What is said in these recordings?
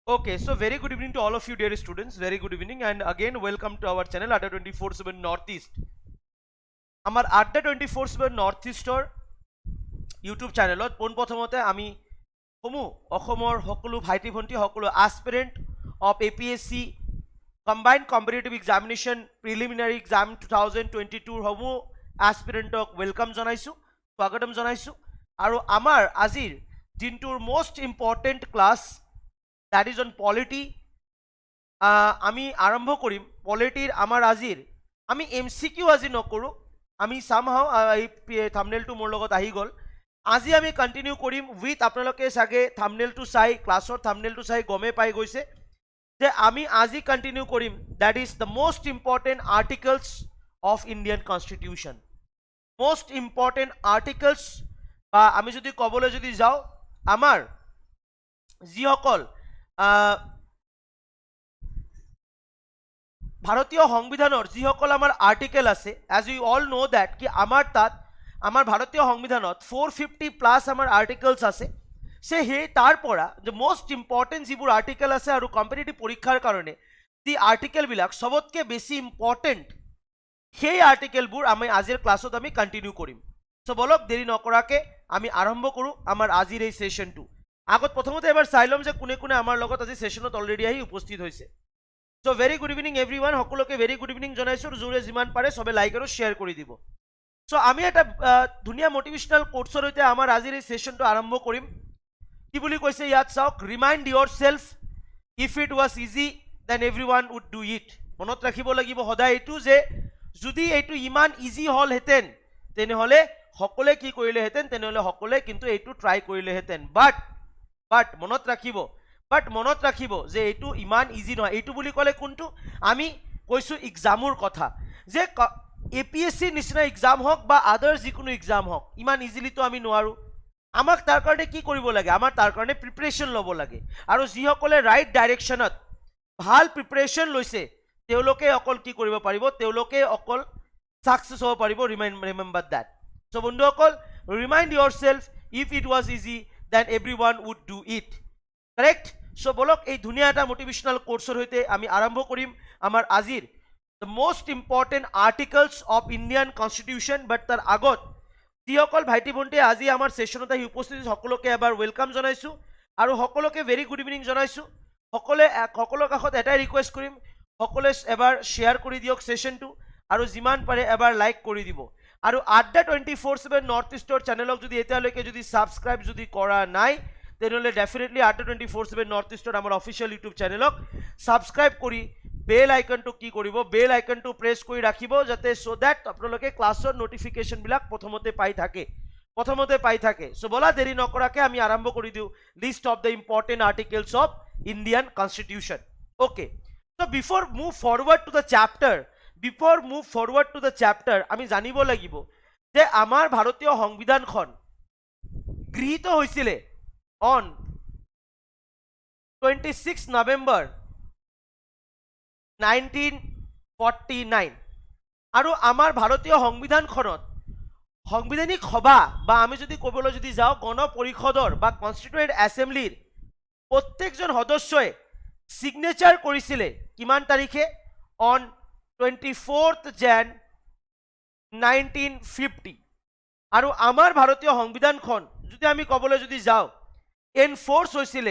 Okay, so very good evening to all of you dear students. Very good evening and again welcome to our channel Adda247 Northeast. Amar Adda247 Northeast or YouTube channel pon prothomote ami homu Okhomor hokolu bhaiti bhonti hokolu aspirant of APSC combined competitive examination preliminary exam 2022 homu aspirant welcome janaisu swagatam janaisu aru amar azir dintur most important class that is on polity আমি আৰম্ভ কৰিম পলিটিৰ আমাৰ আজিৰ আমি MCQ আজি নকৰো আমি somehow থাম্বনেলটো মোৰ লগত আহি গল আজি আমি কন্টিনিউ কৰিম উইথ আপোনালোকে সাগে থাম্বনেলটো চাই ক্লাছৰ থাম্বনেলটো চাই গমে পাই গৈছে যে আমি আজি কন্টিনিউ কৰিম that is the most important articles of Indian Constitution most important articles বা আমি যদি কবলৈ যদি যাও আমাৰ যিসকল ভাৰতীয় সংবিধানৰ যিসকল আমাৰ আৰ্টিকেল আছে as we all know that কি আমাৰ তাত আমাৰ ভাৰতীয় সংবিধানত 450 প্লাস আমাৰ আৰ্টিকেলস আছে সে হে তাৰ পৰা যে মোস্ট ইম্পৰ্টেন্ট যিবোৰ আৰ্টিকেল আছে আৰু কম্পিটিটিভ পৰীক্ষাৰ কাৰণে যি আৰ্টিকেল বিলাক সবতকে বেছি ইম্পৰ্টেন্ট সেই আৰ্টিকেলবোৰ আমি আজিৰ ক্লাছত আমি কন্টিনিউ কৰিম সো বলক দেৰি নকৰাকে আমি আৰম্ভ কৰো আমাৰ আজিৰ এই সেশনটো আগত প্ৰথমতে এবাৰ চাইলম যে কোনে কোনে আমাৰ লগত আজি সেশনত অলৰেডি আহি উপস্থিত হৈছে সো ভেৰি গুড ইভিনিং এভৰিওয়ান সকলোকে ভেৰি গুড ইভিনিং জনাইছো জোৰে যিমান পাৰে সবে লাইক আৰু শেয়াৰ কৰি দিব সো আমি এটা ধুনিয়া মোটিভেশনাল কোটছৰ হৈতে আমাৰ আজিৰ এই সেশনটো আৰম্ভ কৰিম কি বুলি কৈছে ইয়াত চাওক remind yourself if it was easy then everyone would do it মনত ৰাখিব লাগিব সদায় এইটো যে যদি এইটো ইমান ইজি হল হেতেন তেনেহলে সকলে কি কৰিলে হেতেন তেনেহলে সকলে কিন্তু এইটো ট্ৰাই কৰিলে হেতেন বাট মনত ৰাখিব যে এইটো ইমান ইজি নহয় এইটো বুলি ক'লে কোনটো আমি কৈছো এক্সামৰ কথা যে APSC নিচিনা এক্সাম হওক বা আদাৰ যিকোনো এক্সাম হওক ইমান ইজিলি তো আমি নোৱাৰো আমাক তাৰ কাৰণে কি কৰিব লাগে আমাৰ তাৰ কাৰণে প্ৰিপাৰেচন ল'ব লাগে আৰু যিসকলে ৰাইট ডাইৰেকশ্যনত ভাল প্ৰিপাৰেচন লৈছে তেওঁলোকে অকল কি কৰিব পাৰিব তেওঁলোকে অকল সাকসেস হ'ব পাৰিব ৰিমেম্বাৰ দ্যাট সো বন্ধুসকল remind yourself if it was easy then everyone would do it Correct? So bolok এই ধুনিয়া এটা মোটিভেশনাল কোৰ্সৰ হৈতে আমি আৰম্ভ কৰিম আমাৰ আজিৰ the most important articles of Indian Constitution but তাৰ আগত যিসকল ভাইটি ভণ্টি আজি আমাৰ সেশনত আহি উপস্থিত সকলোকে এবাৰ ওয়েলকাম জনাইছো আৰু সকলোকে ভেৰি গুড ইভিনিং জনাইছো সকলৰ কাষত এটাই ৰিকুৱেষ্ট কৰিম সকলে এবাৰ শেয়াৰ কৰি দিয়ক সেশনটো আৰু যিমান পাৰে এবাৰ লাইক কৰি দিব আৰু Adda247 নৰ্থ ইষ্টৰ চেনেলক যদি এতিয়ালৈকে যদি সাবস্ক্ৰাইব যদি কৰা নাই তেনেহলে ডেফিনেটলি Adda247 নৰ্থ ইষ্টৰ আমাৰ অফিচিয়েল ইউটিউব চেনেলক সাবস্ক্ৰাইব কৰি বেল আইকনটো কি কৰিব বেল আইকনটো প্ৰেছ কৰি ৰাখিব যাতে সো দ্যাট আপোনালোকে ক্লাছৰ নোটিফিকেশন বিলাক প্ৰথমতে পাই থাকে সো বলা দেৰি নকৰাকে আমি আৰম্ভ কৰি দিও list of the important articles of Indian constitution okay so before move forward to the chapter আমি জানিব লাগিব যে আমাৰ ভাৰতীয় সংবিধানখন গৃহীত হৈছিল on 26 November 1949 আৰু আমাৰ ভাৰতীয় সংবিধানখনত সাংবিধানিক সভা বা আমি যদি কবলৈ যদি যাও গণ পৰিষদৰ বা কনস্টিটিউয়েন্ট অ্যাসেম্বলিৰ প্ৰত্যেকজন সদস্যই সিগনেচাৰ কৰিছিল কিমান তাৰিখে on 24th Jan 1950 আৰু আমাৰ ভাৰতীয় সংবিধানখন যদি আমি কবলৈ যদি যাও এনফোৰ্স হৈছিল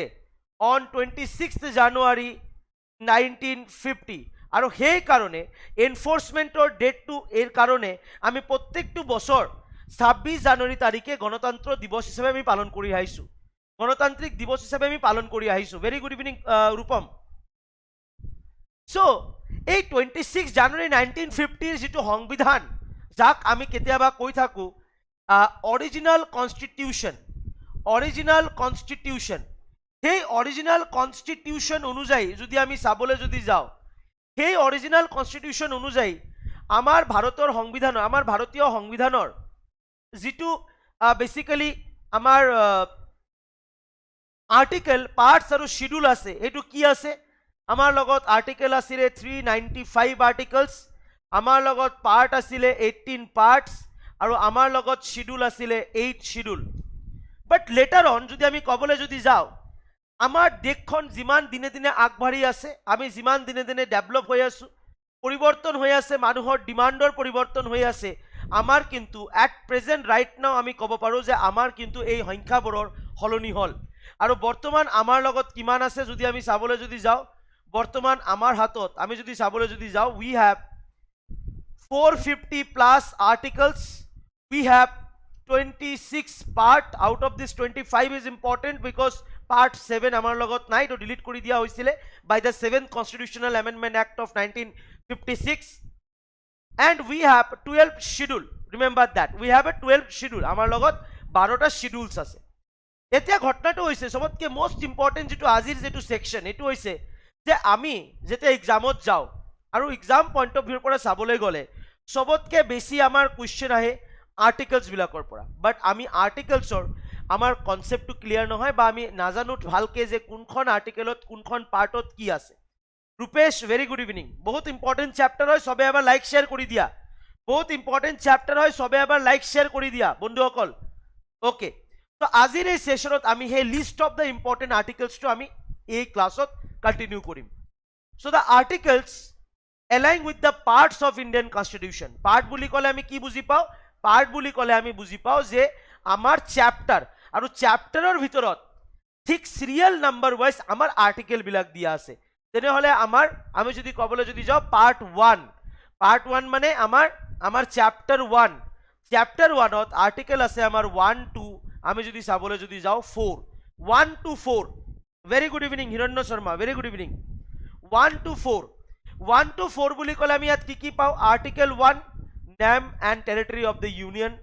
on 26th January 1950 আৰু সেই কাৰণে এনফোৰ্সমেন্টৰ ডেটটো এৰ কাৰণে আমি প্ৰত্যেকটো বছৰ 26 জানুৱাৰী তাৰিখে গণতন্ত্ৰ দিৱস হিচাপে আমি পালন কৰি আহিছো গণতান্ত্ৰিক দিৱস হিচাপে আমি পালন কৰি আহিছো very good evening Rupam so এই 26 জানুৱাৰী 1950 ৰ যেটো সংবিধান যাক আমি কেতিয়াবা কৈ থাকো অৰিজিনাল কনস্টিটিউশন সেই অরিজিনাল কনস্টিটিউশন অনুযায়ী যদি আমি চাবলৈ যদি যাও সেই অরিজিনাল কনস্টিটিউশন অনুযায়ী আমাৰ ভাৰতৰ সংবিধান আমাৰ ভাৰতীয় সংবিধানৰ যেটো বেসিক্যালি আমাৰ আৰ্টিকেল পাৰ্টস আৰু শিডিউল আছে এটো কি আছে আমাৰ লগত আৰ্টিকেল আছিল 395 আৰ্টিকেলস আমাৰ লগত পাৰ্ট আছিল 18 পাৰ্টস আৰু আমাৰ লগত শিডিউল আছিল 8 শিডিউল But later on, যদি আমি কবলে যদি যাও আমাৰ দেশখন যিমান দিনে দিনে আগবাঢ়ি আছে, আমি যিমান দিনে দিনে ডেভেলপ হৈ আছো, পৰিৱৰ্তন হৈ আছে, মানুহৰ ডিমাণ্ডৰ পৰিৱৰ্তন হৈ আছে, আমাৰ কিন্তু এট প্ৰেজেণ্ট ৰাইট নাও আমি ক'ব পাৰোঁ যে আমাৰ কিন্তু এই সংখ্যাবোৰৰ সলনি হ'ল। আৰু বৰ্তমান আমাৰ লগত কিমান আছে যদি আমি চাবলৈ যদি যাওঁ, বৰ্তমান আমাৰ হাতত আমি যদি চাবলৈ যদি যাওঁ, we have 450 plus articles, we have 26 part, out of this 25 is important because part 7 আমাৰ লগত নাই, তো ডিলিট কৰি দিয়া হৈছিলে by the 7th Constitutional Amendment Act of 1956, and we have 12 schedule, remember that we have a 12 schedule, আমাৰ লগত 12টা schedules আছে। এতিয়া ঘটনাটো হৈছে সবতকৈ মোস্ট ইম্পৰ্টেণ্ট যিটো আজিৰ যিটো সেকশন, এইটো হৈছে যে আমি যেতিয়া এক্সামত যাওঁ আৰু এক্সাম পইণ্ট অফ ভিউৰ পৰা চাবলৈ গ'লে সবতকৈ বেছি আমাৰ কুৱেশ্যন আহে আৰ্টিকলছবিলাকৰ পৰা, বাট আমি আৰ্টিকলছৰ আমাৰ কনচেপ্টটো ক্লিয়াৰ নহয় বা আমি নাজানো ভালকৈ যে কোনখন আৰ্টিকেলত কোনখন পাৰ্টত কি আছে। Rupesh, very good evening. বহুত ইম্পৰ্টেণ্ট চেপ্টাৰ হয়, সবে এবাৰ লাইক শ্বেয়াৰ কৰি দিয়া। বহুত ইম্পৰ্টেণ্ট চেপ্টাৰ হয়, সবে এবাৰ লাইক শ্বেয়াৰ কৰি দিয়া বন্ধুসকল। ওকে, তো আজিৰ এই সেশনত আমি সেই লিষ্ট অফ দ্য ইম্পৰ্টেণ্ট আৰ্টিকলছটো আমি এই ক্লাছত কন্টিনিউ কৰিম। So the articles align with the parts of Indian constitution. Part বুলি ক'লে আমি কি বুজি পাওঁ? পাৰ্ট বুলি ক'লে আমি বুজি পাওঁ যে আমাৰ চেপ্টাৰ, আৰু চেপ্টাৰৰ ভিতৰত ঠিক চিৰিয়েল নাম্বাৰ ৱাইজ আমাৰ আৰ্টিকেলবিলাক দিয়া আছে। তেনেহ'লে আমি যদি ক'বলৈ যদি যাওঁ পাৰ্ট 1 মানে আমাৰ চেপ্টাৰ 1, চেপ্টাৰ 1ত আৰ্টিকেল আছে আমাৰ 1 2, আমি যদি চাবলৈ যদি যাওঁ 4, 1 to 4। Very good evening Hiranya Sharma, very good evening. 1 to 4 বুলি ক'লে আমি ইয়াত কি কি পাওঁ? Article 1 name and territory of the union,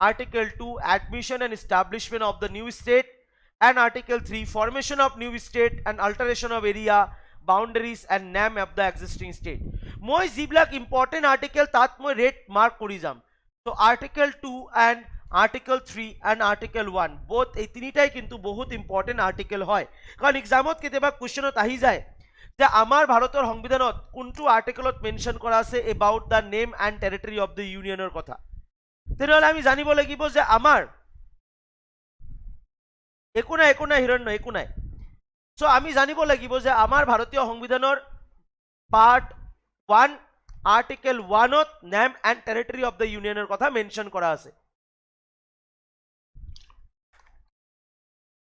article 2 admission and establishment of the new state, and article 3 formation of new state and alteration of area boundaries and name of the existing state. মই যিবিলাক important article তাত মই red mark কৰি যাম। তো article 2 and article 3 and article 1 both এই তিনিটাই কিন্তু বহুত ইম্পৰ্টেণ্ট আৰ্টিকেল হয়, কাৰণ এক্সামত কেতিয়াবা কুৱেশ্যনত আহি যায় যে আমাৰ ভাৰতৰ সংবিধানত কোনটো আৰ্টিকেলত মেনশ্যন কৰা আছে about the name and territory of the ইউনিয়নৰ কথা। তেনেহ'লে আমি জানিব লাগিব যে আমাৰ একো নাই হিৰণ্য, একো নাই। চ' আমি জানিব লাগিব যে আমাৰ ভাৰতীয় সংবিধানৰ পাৰ্ট 1 আৰ্টিকেল 1ত name and territory of the ইউনিয়নৰ কথা মেনশ্যন কৰা আছে।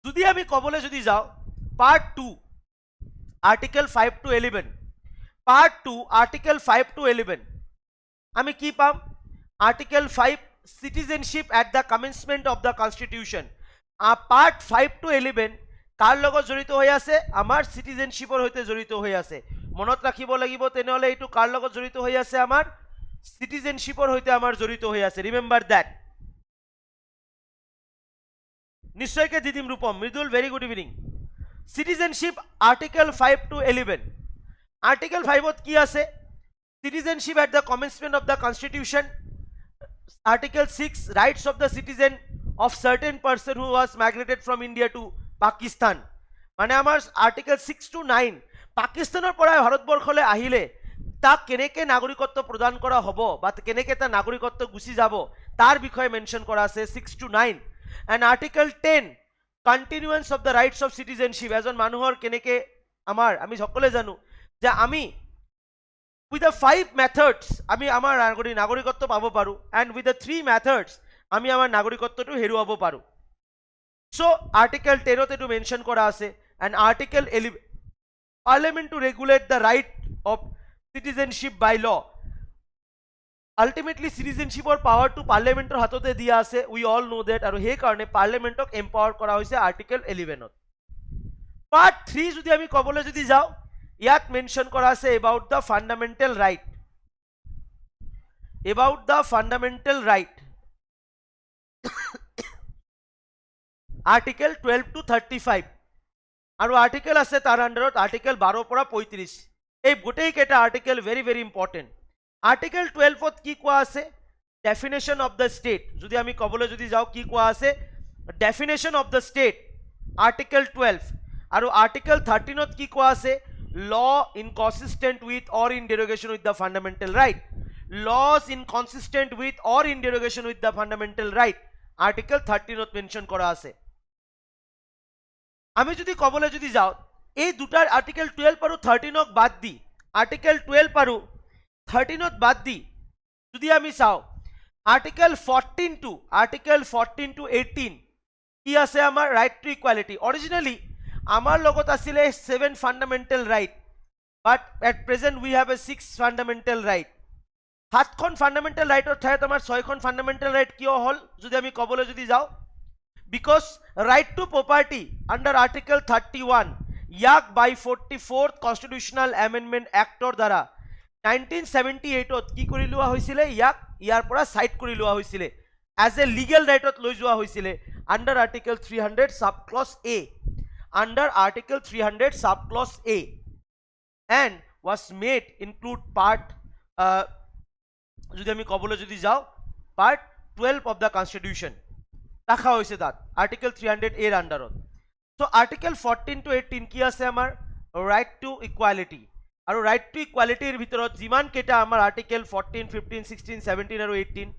যদি আমি ক'বলৈ যদি যাওঁ part 2 article 5 to 11, part 2 article 5 to 11 আমি কি পাম? Article 5 citizenship at the commencement of the constitution. Part 5 to 11 কাৰ লগত জড়িত হৈ আছে? আমাৰ চিটিজেনশ্বিপৰ সৈতে জড়িত হৈ আছে। মনত ৰাখিব লাগিব তেনেহ'লে এইটো কাৰ লগত জড়িত হৈ আছে? আমাৰ চিটিজেনশ্বিপৰ সৈতে আমাৰ জড়িত হৈ আছে। Remember that. নিশ্চয়কৈ দি দিম Rupam, Mridul, very good evening. Citizenship article 5 to 11, article 5ত কি আছে? Citizenship at the commencement of the constitution. Article 6 rights of the citizen of certain person who was migrated from India to Pakistan. মানে আমাৰ আৰ্টিকেল 6 to 9 পাকিস্তানৰ পৰা ভাৰতবৰ্ষলৈ আহিলে তাক কেনেকৈ নাগৰিকত্ব প্ৰদান কৰা হ'ব বা কেনেকৈ তাৰ নাগৰিকত্ব গুচি যাব তাৰ বিষয়ে মেনশ্যন কৰা আছে 6 to 9। And article 10 continuance of the rights of citizenship. এজন মানুহৰ কেনেকৈ আমি সকলোৱে জানো যে আমি উইথ দ্য 5 মেথডছ আমি আমাৰ নাগৰিকত্ব পাব পাৰোঁ, এণ্ড উইথ দ্য 3 মেথডছ আমি আমাৰ নাগৰিকত্বটো হেৰুৱাব পাৰোঁ। চ' আৰ্টিকেল 10ত এইটো মেনশ্যন কৰা আছে। And article 11 parliament to regulate the right of citizenship by law. Ultimately চিটিজেনশ্বিপৰ পাৱাৰটো পাৰ্লিয়ামেণ্টৰ হাততে দিয়া আছে, উই অল নো ডেট, আৰু সেইকাৰণে পাৰ্লিয়ামেণ্টক এম্পাৱাৰ কৰা হৈছে আৰ্টিকেল 11ত। পাৰ্ট 3 যদি আমি ক'বলৈ যদি যাওঁ, ইয়াত মেনশ্যন কৰা আছে about the fundamental right, about the fundamental right. Article 12 to 35, আৰু আৰ্টিকেল আছে তাৰ আণ্ডাৰত আৰ্টিকেল 12 পৰা 35। এই গোটেইকেইটা article very very important. Article 12ত কি কোৱা আছে? Definition of the state. যদি আমি ক'বলৈ যদি যাওঁ কি কোৱা আছে? Definition of the state, article 12। আৰু আৰ্টিকেল 13ত কি কোৱা আছে? Law inconsistent with or in derogation with the fundamental right, laws inconsistent with or in derogation with the fundamental right, article 13ত মেনশ্যন কৰা আছে। আমি যদি কবলে যদি যাও এই দুটাৰ আৰ্টিকেল 12 আৰু 13ক বাদ দি আৰ্টিকেল 12 আৰু 13ত বাদ দি যদি আমি চাও আর্টিকেল 14 টু 18 কি আছে আমার রাইট টু ইকুয়ালিটি অরিজিনালি আমার লগত আছিলে 7 fundamental right but at present we have a 6 fundamental right 7খন ফান্ডামেন্টাল ৰাইটৰ ঠাইত আমাৰ 6খন ফান্ডামেন্টাল ৰাইট কিয় হল যদি আমি কবলে যদি যাও because right two property under article 31 ইয়াক বাই 44th কনস্টিটিউশনাল এমেন্ডমেন্ট অ্যাক্টৰ দ্বাৰা 1978ত কি কৰি লোৱা হৈছিলে ইয়াক ইয়াৰ পৰা সাইড কৰি লোৱা হৈছিলে এজ এ লিগেল ৰাইটত লৈ যোৱা হৈছিলে under article 300 sub clause A under article 300 sub clause A and was made include part যদি আমি কবলে যদি যাও part 12 of the constitution রাখা হয়েছে তাত আর্টিকেল 300 এর আন্ডারত সো আর্টিকেল 14 টু 18 কি আছে আমার রাইট টু ইকুয়ালিটি আৰু ৰাইট টু ইকুয়ালিটিৰ ভিতৰত যিমান কেটা আমাৰ আৰ্টিকেল 14 15 16 17 আৰু 18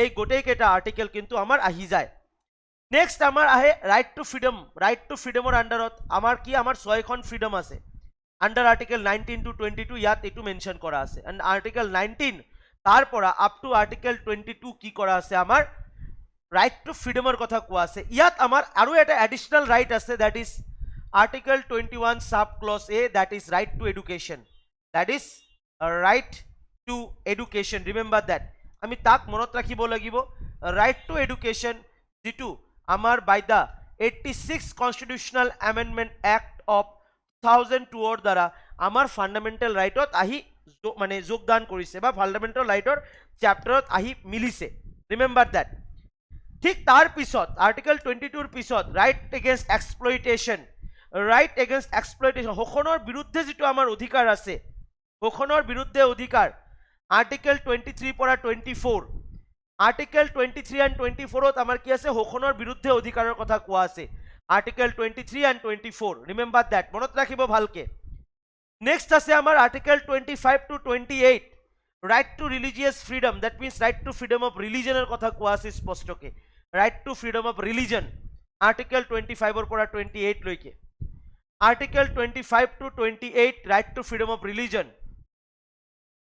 এই গোটেই কেটা আৰ্টিকেল কিন্তু আমাৰ আহি যায় নেক্সট আমাৰ আহে ৰাইট টু ফ্ৰিডমৰ আন্ডাৰত আমাৰ কি আমাৰ 6খন ফ্রিডম আছে আন্ডার আর্টিকেল 19 টু 22 ইয়াত এটু মেনশন করা আছে এন্ড আর্টিকেল 19 তারপরা আপ টু আর্টিকেল 22 কি করা আছে আমার রাইট টু ফ্ৰিডমৰ কথা কোৱা আছে ইয়াত আমাৰ আৰু এটা এডিশনাল রাইট আছে that is article 21 sub clause A that is right to education remember that আমি তাক মনত রাখিব লাগিব রাইট টু এডুকেশন যেটো আমাৰ by the 86 constitutional amendment act of 2002 ৰ দ্বাৰা আমাৰ ফান্ডামেন্টাল ৰাইটত আহি মানে যোগদান কৰিছে বা ফান্ডামেন্টাল ৰাইটৰ চ্যাপ্টাৰত আহি মিলিছে ৰিমেম্বাৰ দ্যাট ঠিক তাৰ পিছত আৰ্টিকেল 22 ৰ পিছত ৰাইট এগেইনষ্ট এক্সপ্লইটেশন শোষণৰ বিৰুদ্ধে যেটো আমাৰ অধিকাৰ আছে শোষণৰ বিৰুদ্ধে অধিকাৰ আৰ্টিকেল 23 পৰা 24 আৰ্টিকেল 23 and 24ত আমাৰ কি আছে শোষণৰ বিৰুদ্ধে অধিকাৰৰ কথা কোৱা আছে Article 23 and 24 remember that মনত ৰাখিব ভালকে next আছে আমাৰ article 25 to 28 right to religious freedom that means right to freedom of religion এর কথা কোৱা আছে স্পষ্টকে right to freedom of religion article 25 ৰ পৰা 28 লৈকে article 25 to 28 right to freedom of religion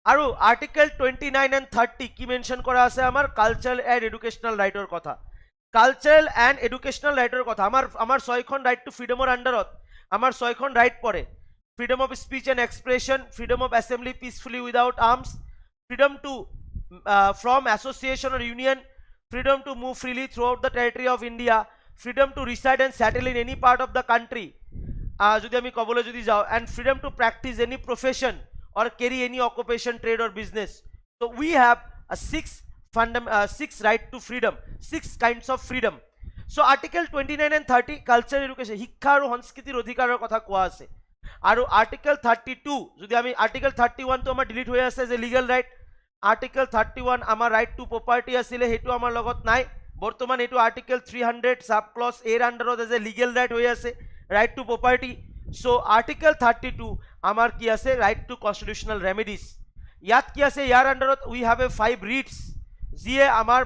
আৰু article 29 and 30 কি মেনশন কৰা আছে আমাৰ কালচাৰাল এন্ড এডুকেশনাল ৰাইটৰ কথা কালচাৰাল এন্ড এডুকেশনাল ৰাইটৰ কথা আমাৰ 6খন ৰাইট টু ফ্ৰিডমৰ আন্ডাৰত আমাৰ 6খন ৰাইট পৰে freedom of speech and expression freedom of assembly peacefully without arms freedom to from association or union freedom to move freely throughout the territory of India freedom to reside and settle in any part of the country যদি আমি কবলে যদি যাও and freedom to practise any profession or carry any occupation trade or business so we have a six right to freedom 6 kinds of freedom so article 29 and 30 culture education শিক্ষা আৰু সংস্কৃতিৰ অধিকাৰৰ কথা কোৱা আছে আৰু article 32 যদি আমি article 31 তো আমাৰ ডিলিট হৈ আছে যে লিগ্যাল ৰাইট article 31 আমাৰ ৰাইট টু প্ৰপাৰ্টি আছিল হেতু আমাৰ লগত নাই বৰ্তমান এটো article 300 সাব ক্লজ এৰ আন্ডাৰত যে লিগ্যাল ৰাইট হৈ আছে right to property so article 32 আমার কি আছে রাইট টু কনস্টিটিউশনাল রেমেডিজ ইয়াত কি আছে ইয়ার আন্ডারত উই হ্যাভ এ 5 রিটস যিয়ে আমার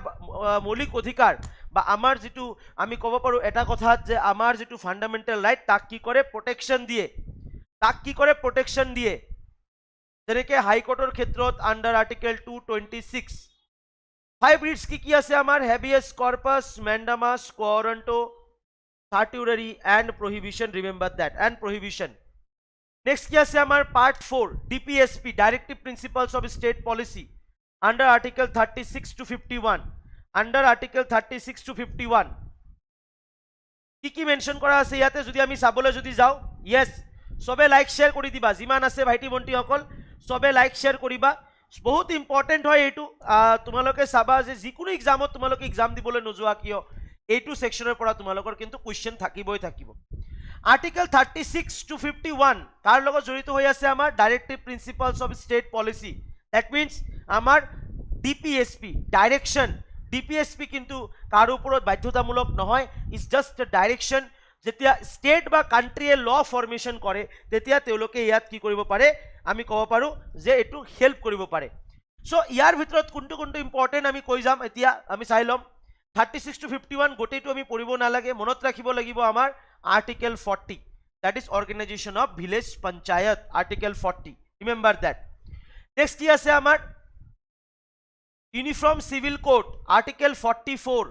মৌলিক অধিকার বা আমার যেটো আমি কব পাৰো এটা কথা যে আমাৰ যেটো ফান্ডামেন্টাল ৰাইট তাক কি কৰে প্ৰোটেকশন দিয়ে যেনেকে হাইকোৰ্টেৰ ক্ষেত্ৰত আন্ডার আর্টিকেল 226 5 রিটস কি আছে আমার habeas corpus mandamus কোয়ারেন্টো certiorari and prohibition remember that and prohibition next কি আছে আমার part 4 DPSP directive principles of state policy under article 36 to 51 under article 36 to 51 কি মেনশন করা আছে ইয়াতে যদি আমি চাবলে যদি যাও yes সবে লাইক শেয়ার কৰি দিবা যিমান আছে ভাইটি বন্টি সকল সবে লাইক শেয়াৰ কৰিবা বহুত ইম্পর্টেন্ট হয় এটু তোমালোকে চাবা যে যিকোনো এক্সামত তোমালোকে এক্সাম দিবলৈ নোযোৱা কিয় এইটো সেকশনৰ পৰা তোমালোকৰ কিন্তু কোৱেশ্চন থাকিবই থাকিব আৰ্টিকেল 36 টু 51 কাৰ লগত জড়িত হৈ আছে আমাৰ directive principles of state policy that means আমাৰ ডিপিএসপি ডাইৰেকশন ডিপিএসপি কিন্তু কাৰো ওপৰত বাধ্যতামূলক নহয় ইজ জাস্ট এ ডাইৰেকশন যেতিয়া ষ্টেট বা কান্ট্ৰিয়ে ল ফৰ্মেশন কৰে তেতিয়া তেওঁলোকে ইয়াত কি কৰিব পাৰে আমি ক'ব পাৰো যে এটো হেল্প কৰিব পাৰে সো ইয়াৰ ভিতৰত কোনটো ইম্পৰ্টেন্ট আমি কৈ যাম এতিয়া আমি চাই লম 36 to 51 গোটেইটো আমি পঢ়িব নালাগে মনত ৰাখিব লাগিব আমাৰ Article 40, that is organization of village panchayat, Article 40, remember that. Next কি আছে আমার ইউনিফর্ম সিভিল কোড, Article 44,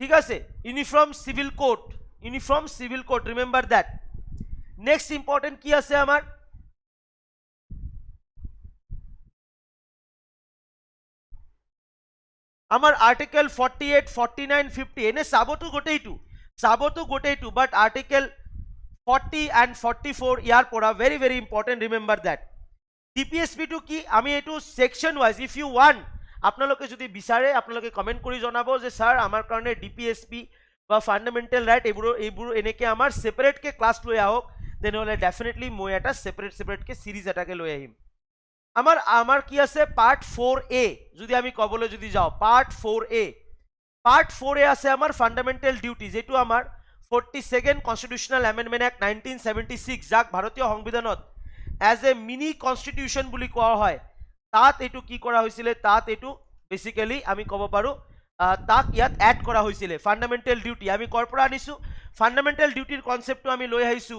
ঠিক আছে, uniform civil code, remember that. Next important কি আছে আমার Article 48, 49, 50 এনে চাবতো গোটেইটো, বাট Article 40 and 44 ইয়াৰ পৰা very very important, remember that. DPSP টু কি আমি এটো section wise, if you want আপোনালোকে যদি বিচাৰে আপোনালোকে কমেন্ট কৰি জনাব যে স্যাৰ আমাৰ কাৰণে DPSP বা ফান্ডামেন্টাল ৰাইট এইবোৰ এনেকে আমাৰ সেপাৰেট কে ক্লাস লৈ আহক, তেনেহলে ডেফিনেটলি মই এটা সেপাৰেট কে সিরিজ এটাকে লৈ আহিম। আমার কি আছে পার্ট 4A, যদি আমি কবলে যদি যাও পার্ট 4A আছে আমার ফান্ডামেন্টাল ডিউটি, যেটো আমার 42nd কনস্টিটিউশনাল অ্যামেন্ডমেন্ট অ্যাক্ট 1976, যাক ভারতীয় সংবিধানত এজ এ মিনি কনস্টিটিউশন বুলি কোৱা হয়, তাত এটো কি কৰা হৈছিলে, তাত এটো বেসিক্যালি আমি কব পাৰো তাক ইয়াত এড কৰা হৈছিলে ফান্ডামেন্টাল ডিউটি। আমি কৰ পৰা আনিছো ফান্ডামেন্টাল ডিউটিৰ কনসেপ্টটো আমি লৈ আহিছো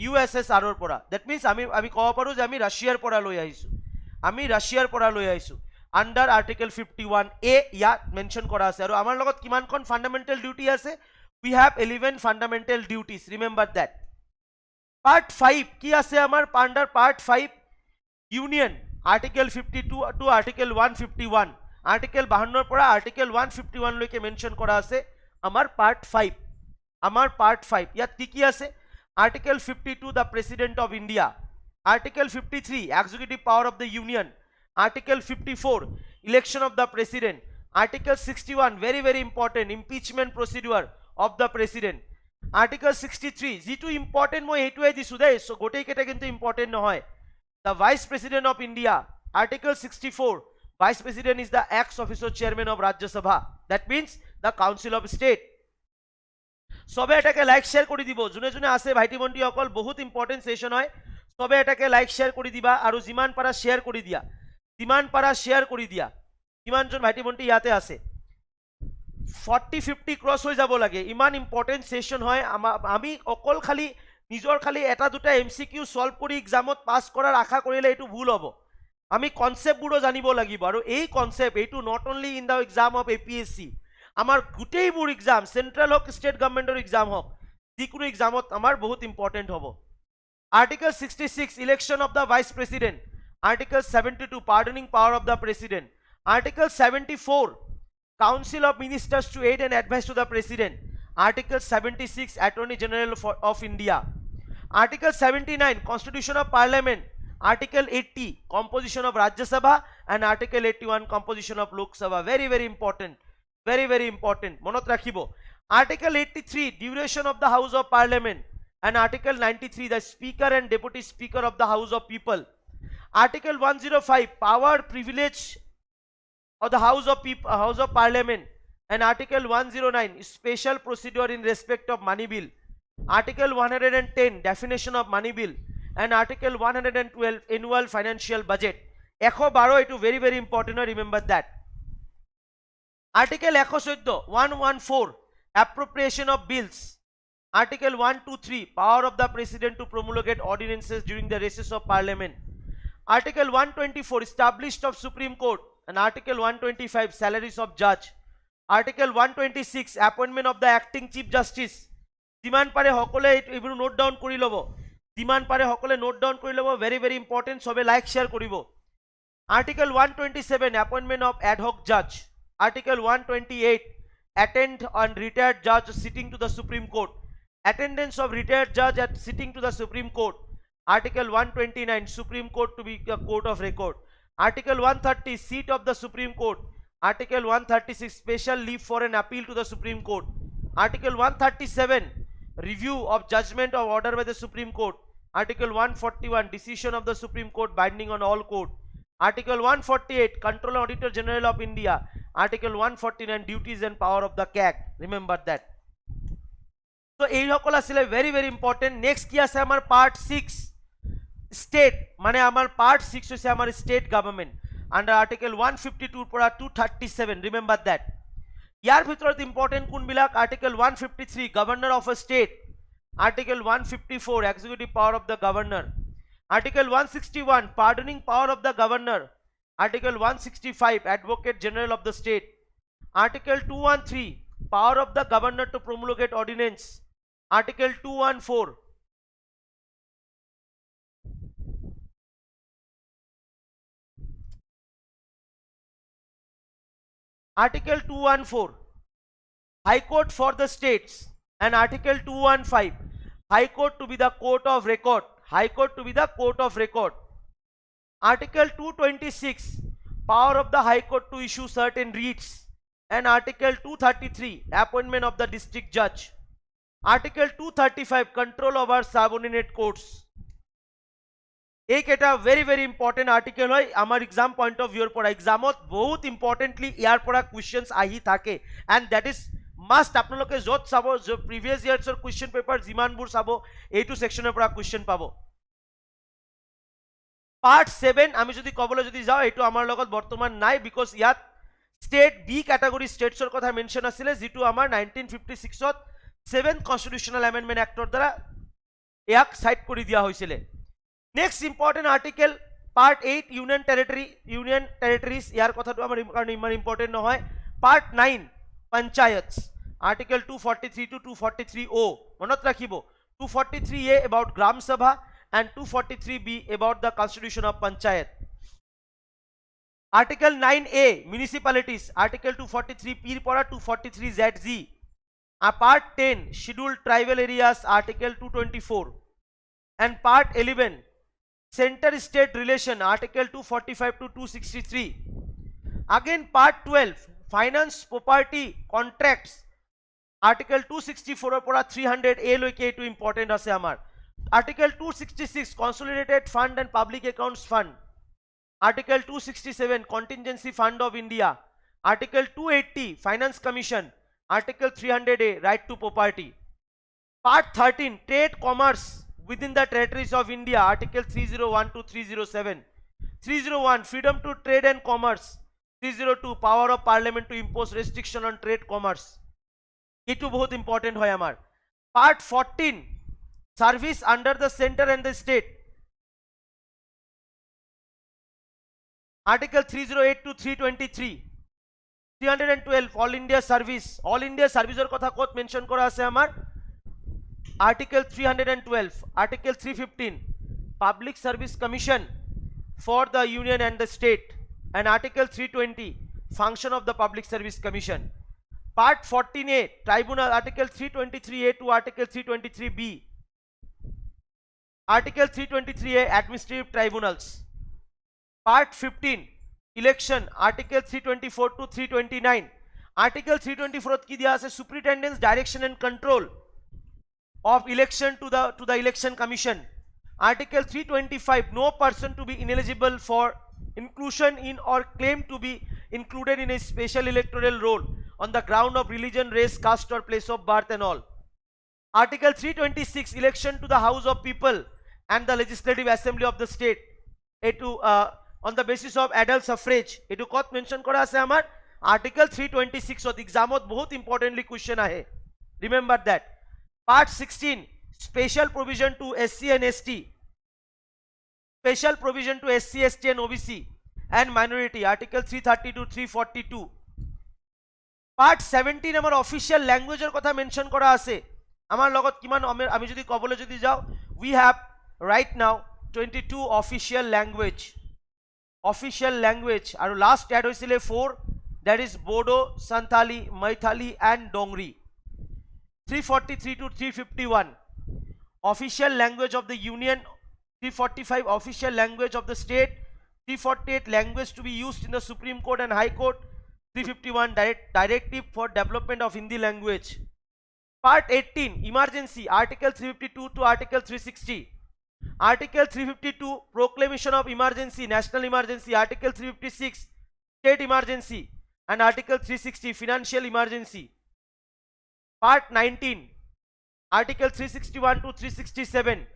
USSR পৰা, দ্যাট মিন্স আমি কব পাৰো যে আমি ৰাশিয়াৰ পৰা লৈ আহিছো, আন্ডাৰ আৰ্টিকেল 51A ইয়াত মেনশন কৰা আছে। আৰু আমাৰ লগত কিমানখন ফান্ডামেন্টাল ডিউটি আছে, we have 11 fundamental duties, remember that. Part 5 কি আছে আমার under part 5 union, article 52 to article 151, article 52 পৰা আৰ্টিকেল 151 লৈকে মেনশন কৰা আছে আমার পার্ট 5। ইয়াত কি আছে article 52 the president of India, article 53 executive power of the union, Article 54 election of the president, Article 61 very very important impeachment procedure of the president, Article 63 যেটো important মই এইটোৱে দিছো দেই, সো গোটেই কেটা কিন্তু important নহয়, the vice president of India, Article 64 vice president is the ex officio chairman of Rajya Sabha, that means the council of state। সবে এটাকে লাইক শেয়ার কৰি দিব, যোনে আছে ভাইটি ভন্টি অকল, বহুত ইম্পৰ্টেন্ট সেশন হয়, সবে এটাকে লাইক শেয়াৰ কৰি দিবা আৰু যিমান পাৰা শেয়াৰ কৰি দিয়া, কিমানজন ভাইটি ভন্টি ইয়াতে আছে 40-50 ক্রস হৈ যাব লাগে, ইমান ইম্পর্টেন্ট সেশন হয়। আমি অকল খালি নিজৰ খালি এটা দুটা MCQ সলভ কৰি এক্সামত পাস কৰাৰ আশা কৰিলে এইটো ভুল হ'ব, আমি কনসেপ্টবোৰো জানিব লাগিব। আৰু এই কনসেপ্ট এইটো not only in the exam of APSC, আমাৰ গোটেইবোৰ এক্সাম সেন্ট্ৰাল হক স্টেট গভৰ্নমেন্টৰ এক্সাম হক যিকোনো এক্সামত আমাৰ বহুত ইম্পর্টেন্ট হ'ব। Article 66 election of the vice president, Article 72 pardoning power of the president, Article 74 council of ministers to aid and advise to the president, Article 76 attorney general of India, Article 79 constitution of parliament, Article 80 composition of Rajya Sabha and Article 81 composition of Lok Sabha, very very important, monot rakhibo। Article 83 duration of the house of parliament and Article 93 the speaker and deputy speaker of the house of people, Article 105 power privilege of the house of parliament and Article 109 special procedure in respect of money bill, Article 110 definition of money bill and Article 112 annual financial budget। 112 etu very very important, remember that। Article 114 appropriation of bills, Article 123 power of the president to promulgate ordinances during the recess of parliament, Article 124 established of Supreme Court and Article 125 salaries of judge, Article 126 appointment of the acting chief justice। যিমান পাৰে সকলে এইবোৰ note down কৰি লব, very very important, সবে like share করিব। Article 127 appointment of ad hoc judge, Article 128 attend on retired judge sitting to the Supreme Court, attendance of retired judge at sitting to the Supreme Court, Article 129 Supreme Court to be a court of record, Article 130 seat of the Supreme Court, Article 136 special leave for an appeal to the Supreme Court, Article 137 review of judgment of order by the Supreme Court, Article 141 decision of the Supreme Court binding on all court, Article 148 Controller Auditor General of India, Article 149 duties and power of the CAG, remember that। So এই সকল আসলে very very important। next কি আছে আমার part 6 state, মানে আমার part 6 হইছে আমার state government under Article 152 পৰা 237, remember that। ইয়াৰ ভিতৰত ইম্পৰ্টেণ্ট কোনবিলাক article 153 governor of a state, article 154 executive power of the governor, article 161 pardoning power of the governor, article 165 advocate general of the state, article 213 power of the governor to promulgate ordinance, article 214 article 214 high court for the states, and article 215 high court to be the court of record, high court to be the court of record, article 226 power of the high court to issue certain writs, and article 233 appointment of the district judge, article 235 control over subordinate courts. एक এটা very very important article হয় আমার exam point of view পৰা examত বহুত importantly ইয়াৰ পৰা questions আহি থাকে, and that is must আপোনালোকে যত চাব previous years ৰ question paper যিমানবোৰ চাব এইটো সেকশনৰ পৰা question পাব। part 7 আমি যদি কবলৈ যদি যাও এইটো আমাৰ লগত বৰ্তমান নাই, because ইয়াত স্টেট বি ক্যাটাগৰি স্টেটসৰ কথা মেনশন আছিল যেটো আমাৰ 1956 ত 7th কনস্টিটিউশনাল এমেন্ডমেন্ট এক্টৰ দ্বাৰা ইয়াক সাইড কৰি দিয়া হৈছিল। Next important article part 8 union territories, ইয়াৰ কথাটো আমাৰ কাৰণে ইমান ইম্পৰ্টেন্ট নহয়। পাৰ্ট 9 পঞ্চায়তস, আৰ্টিকেল 243 to 243O মনত ৰাখিব, 243A about গ্ৰাম সভা and 243B about the constitution of panchayat. Article 9A municipalities, article 243 P para 243 ZG, part 10 scheduled tribal areas, article 224, and part 11 center state relation, article 245 to 263. Again part 12 finance property contracts, article 264 para 300A loike etu important ase amar. Article 266 consolidated fund and public accounts fund, article 267 contingency fund of India, article 280 finance commission, article 300A right to property. Part 13 trade commerce within the territories of India, article 301 to 307. 301 freedom to trade and commerce, 302 power of parliament to impose restriction on trade commerce, etu bahut important hoy amar. Part 14 service under the center and the state, article 308 to 323. 312 all India service or kotha kot mention kora ase amar, article 312. Article 315 public service commission for the union and the state, and article 320 function of the public service commission. Part 14A tribunal, article 323A to article 323B, article 323A administrative tribunals. Part 15 election, article 324 to 329. Article 324 ki diya ase superintendence direction and control of election to the election commission. Article 325 no person to be ineligible for inclusion in or claim to be included in a special electoral roll on the ground of religion, race, caste or place of birth and all. Article 326 election to the house of people and the legislative assembly of the state, etu on the basis of adult suffrage, etu kot mention kora ase amar article 326 ot examot bahut importantly question ahe, remember that. Part 16 special provision to SC and ST, special provision to SC, ST and OBC and minority, article 330 to 342. Part 17 amar official language er kotha mention kora ase amar logot kiman ami jodi kobole jodi jao, we have right now 22 official language aru last add hoisile 4, that is Bodo, Santali, Maithali and Dongri. 343 to 351 official language of the union, 345 official language of the state, 348 language to be used in the Supreme Court and High Court, 351 directive for development of Hindi language. Part 18 emergency, article 352 to article 360. Article 352 proclamation of emergency, national emergency, article 356 state emergency, and article 360 financial emergency. Part 19 article 361 to 367,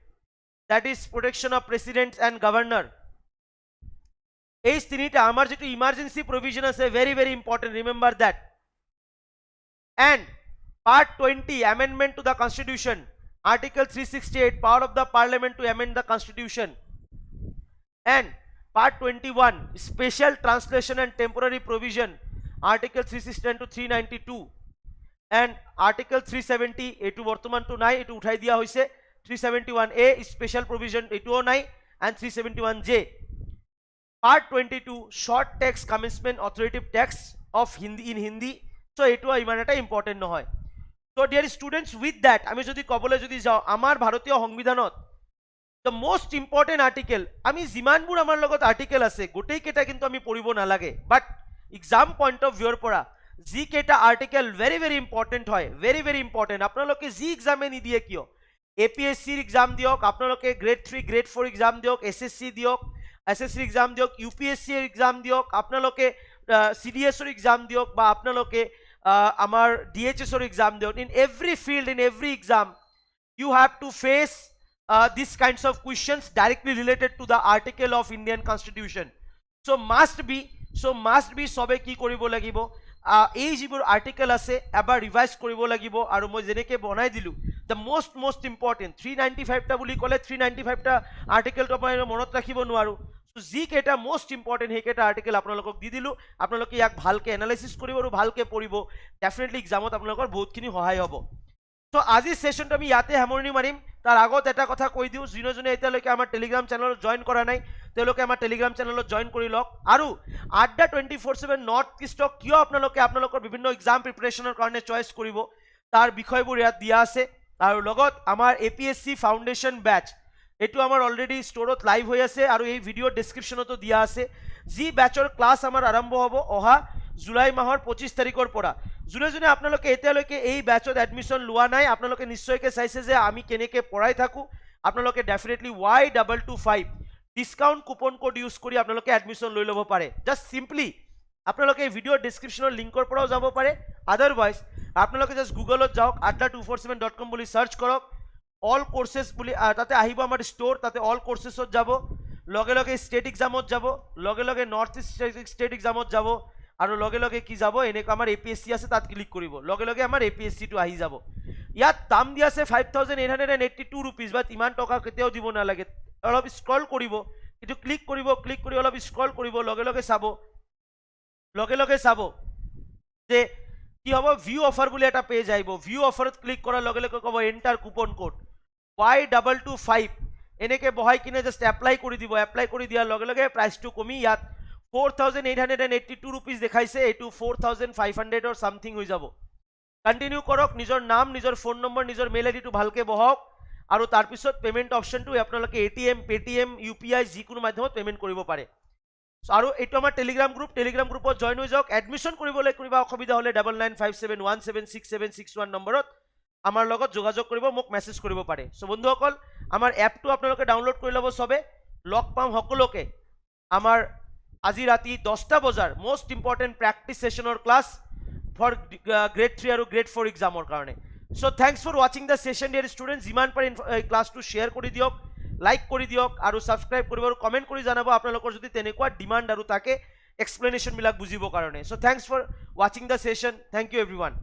that is protection of president and governor. এই তিনিটা আমার যেটো emergency provision আছে very very important, remember that. And part 20, amendment to the constitution, article 368, power of the parliament to amend the constitution. And part 21, special translation and temporary provision, article 369 to 392. And article 370, etu bortoman to nai, etu uthai dia hoise. 371A, special provision, etu nai. And 371J. Part 22, short text commencement authoritative text of Hindi in Hindi. So etu iman eta important nohoy. So dear students, with that ami jodi kobole jodi jao amar bharotiyo সংবিধানত the most important article, ami jimanbur amar logot article ase gotei keta kintu ami poribo nalage, but exam point of view pora ji keta article very important hoy, very important. Apnaloke ji exam e nidiye kiyo, APSC exam diok, apnaloke grade 3 grade 4 exam diok, SSC diok, SSC exam diok, UPSC exam diok, apnaloke CDS or exam diok ba apnaloke amar DHS or exam diok. In every field, in every exam, you have to face these kinds of questions directly related to the article of Indian Constitution. So must be sobe ki koribo lagibo, এই যিবোৰ article আছে এবাৰ revise কৰিব লাগিব আৰু মই যেনেকে বনাই দিলো the most important 395 টা বুলি ক'লে 395 টা আৰ্টিকেলটো আপুনি মনত ৰাখিব নোৱাৰো, সো যি কেটা মোস্ট ইম্পৰ্টেন্ট হে কেটা আৰ্টিকেল আপোনালোকক দি দিলো, আপোনালোকে ইয়াক ভালকে এনালাইসিস কৰিব আৰু ভালকে পঢ়িব, ডেফিনেটলি এক্সামত আপোনালোকৰ বহুতখিনি সহায় হ'ব। তো আজি সেশনটো আমি ইয়াতে সামৰণি মাৰিম। তাৰ আগত এটা কথা কৈ দিও, যোনে এতিয়ালৈকে আমাৰ টেলিগ্ৰাম চেনেলত জয়েন কৰা নাই তেওঁলোকে আমাৰ টেলিগ্ৰাম চেনেলত জয়েন কৰি লওক, আৰু Adda247 নৰ্থ ইষ্টক কিয় আপোনালোকৰ বিভিন্ন এক্সাম প্ৰিপাৰেচনৰ কাৰণে চয়েস কৰিব তাৰ বিষয়বোৰ ইয়াত দিয়া আছে। আৰু লগত আমাৰ APSC ফাউণ্ডেশ্যন বেচ এটো আমাৰ অলৰেডি ষ্টৰত লাইভ হৈ আছে আৰু এই ভিডিঅ ডেসক্ৰিপচনতো দিয়া আছে, যি বেচৰ ক্লাছ আমাৰ আৰম্ভ হ'ব অহা জুলাই মাহৰ 25 তাৰিখৰ পৰা। যোনে আপোনালোকে এতিয়ালৈকে এই বেচত এডমিশন লোৱা নাই আপোনালোকে নিশ্চয়কৈ চাইছে যে আমি কেনেকৈ পঢ়াই থাকো, আপোনালোকে definitely Y225 discount coupon code use কৰি আপোনালোকে এডমিশন লৈ ল'ব পাৰে। জাস্ট সিম্পলি আপোনালোকে এই ভিডিঅ ডেসক্ৰিপচনৰ লিংকৰ পৰাও যাব পাৰে, আদাৰৱাইজ আপোনালোকে জাস্ট গুগলত যাওক adda247.com বুলি সাৰ্চ কৰক, অল কোৰ্সেস বুলি তাতে আহিব আমাৰ ষ্টৰ, তাতে অল কোৰ্সেছত যাব, লগে স্টেট এক্সামত যাব, লগে নৰ্থ ইষ্ট স্টেট এক্সামত যাব, আৰু লগে কি যাব এনেকৈ আমাৰ APSC আছে তাত ক্লিক কৰিব, লগে আমাৰ APSC টো আহি যাব। ইয়াত দাম দিয়া আছে 5882 रुपीस, বাট ইমান টকা কেতিয়াও দিব নালাগে, অলপ স্ক্ৰল কৰিব, কিন্তু ক্লিক কৰি অলপ স্ক্ৰল কৰিব, লগে চাব যে কি হ'ব, ভিউ অফাৰ বুলি এটা পেজ আহিব, ভিউ অফাৰত ক্লিক কৰাৰ লগে ক'ব এন্টাৰ কুপন কোড Y225 এনেকৈ বহাই কিনে জাস্ট এপ্লাই কৰি দিব, এপ্লাই কৰি দিয়াৰ লগে প্ৰাইচটো কমি ইয়াত 4882 रुपीस দেখাইছে, এইটো 4500 or সামথিং হৈ যাব। কন্টিনিউ কৰক, নিজৰ নাম, নিজৰ ফোন নম্বৰ, নিজৰ মেইল আইডিটো ভালকে বহাওক, আৰু তাৰ পিছত পেমেন্ট অপশনটো আপোনালোকে ATM পেটিএম UPI যিকোনো মাধ্যমত পেমেন্ট কৰিব পাৰে। আৰু এইটো আমাৰ টেলিগ্ৰাম গ্ৰুপত জয়েন হৈ যাওক। এডমিশন কৰিবলৈ কিবা অসুবিধা হলে 9957176761 নম্বৰত আমাৰ লগত যোগাযোগ কৰিব, মোক মেছেজ কৰিব পাৰে। সো বন্ধুসকল আমাৰ এপটো আপোনালোকে ডাউনলোড কৰি ল'ব, সবে লগ পাম সকলোকে আমাৰ আজি ৰাতি 10টা বজাৰ মোস্ট ইম্পৰ্টেন্ট প্ৰেক্টিস সেশনৰ ক্লাছ ফৰ গ্ৰেড 3 আৰু গ্ৰেড 4 এক্সামৰ কাৰণে। So thanks for watching the session dear students, যিমান পাৰে ক্লাছটো শেয়াৰ কৰি দিয়ক, লাইক কৰি দিয়ক আৰু সাবস্ক্ৰাইব কৰিব আৰু কমেন্ট কৰি জনাব আপোনালোকৰ যদি তেনেকুৱা ডিমান্ড আৰু তাকে এক্সপ্লেনেশন বিলাক বুজিবৰ কাৰণে। So thanks for watching the session, thank you এভৰিওয়ান।